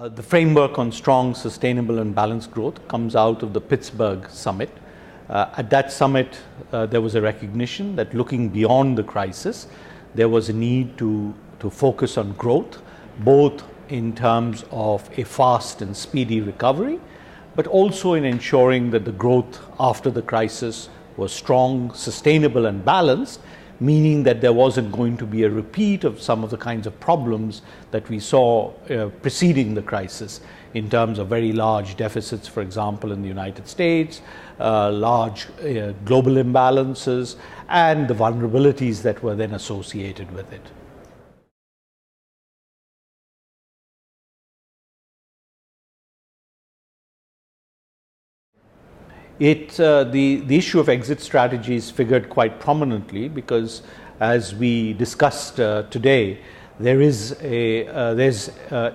The framework on strong, sustainable and balanced growth comes out of the Pittsburgh Summit. At that summit, there was a recognition that looking beyond the crisis, there was a need to focus on growth, both in terms of a fast and speedy recovery, but also in ensuring that the growth after the crisis was strong, sustainable and balanced, meaning that there wasn't going to be a repeat of some of the kinds of problems that we saw preceding the crisis in terms of very large deficits, for example, in the United States, large global imbalances, and the vulnerabilities that were then associated with it. The issue of exit strategies figured quite prominently because, as we discussed today, there's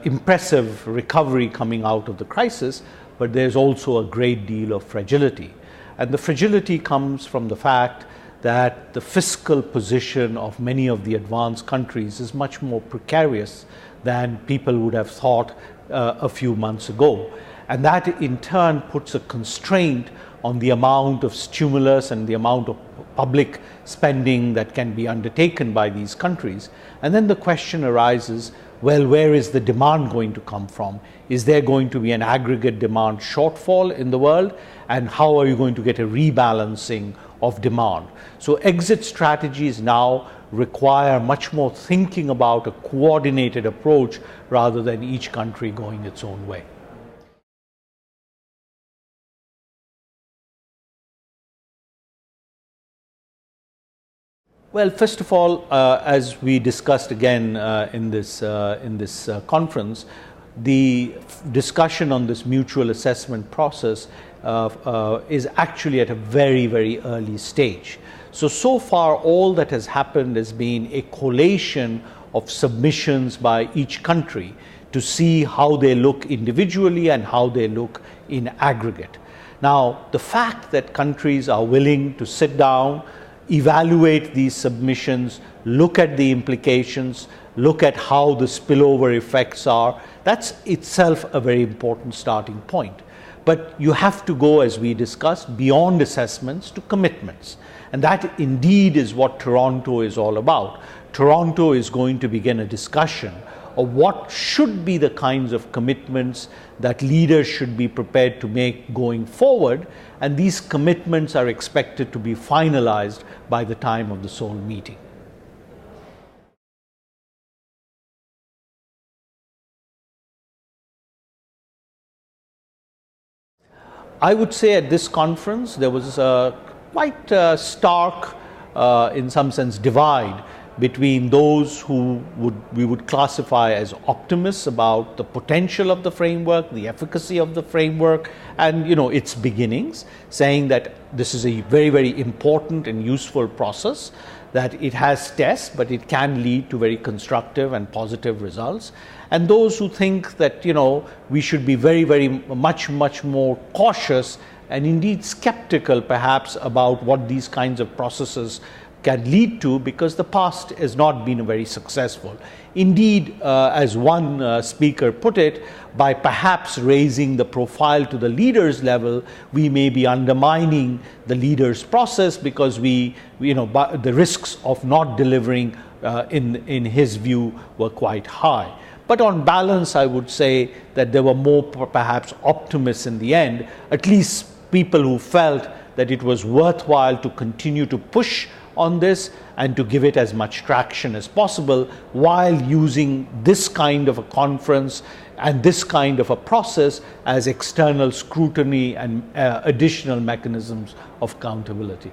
impressive recovery coming out of the crisis, but there's also a great deal of fragility. And the fragility comes from the fact that the fiscal position of many of the advanced countries is much more precarious than people would have thought a few months ago. And that in turn puts a constraint on the amount of stimulus and the amount of public spending that can be undertaken by these countries. And then the question arises, well, where is the demand going to come from? Is there going to be an aggregate demand shortfall in the world? And how are you going to get a rebalancing of demand? So exit strategies now require much more thinking about a coordinated approach rather than each country going its own way. Well, first of all, as we discussed again in this conference, the discussion on this mutual assessment process is actually at a very, very early stage. So far, all that has happened has been a collation of submissions by each country to see how they look individually and how they look in aggregate. Now, the fact that countries are willing to sit down, evaluate these submissions, look at the implications, look at how the spillover effects are, that's itself a very important starting point. But you have to go, as we discussed, beyond assessments to commitments. And that indeed is what Toronto is all about. Toronto is going to begin a discussion of what should be the kinds of commitments that leaders should be prepared to make going forward, and these commitments are expected to be finalized by the time of the Seoul meeting. I would say at this conference there was quite a stark, in some sense, divide between those who we would classify as optimists about the potential of the framework, the efficacy of the framework, and its beginnings, saying that this is a very, very important and useful process, that it has tests, but it can lead to very constructive and positive results. And those who think that we should be very, very much more cautious and indeed skeptical perhaps about what these kinds of processes can lead to, because the past has not been very successful. Indeed, as one speaker put it, by perhaps raising the profile to the leaders level, we may be undermining the leaders process, because the risks of not delivering in his view were quite high. But on balance, I would say that there were more perhaps optimists in the end, at least people who felt that it was worthwhile to continue to push on this and to give it as much traction as possible, while using this kind of a conference and this kind of a process as external scrutiny and additional mechanisms of accountability.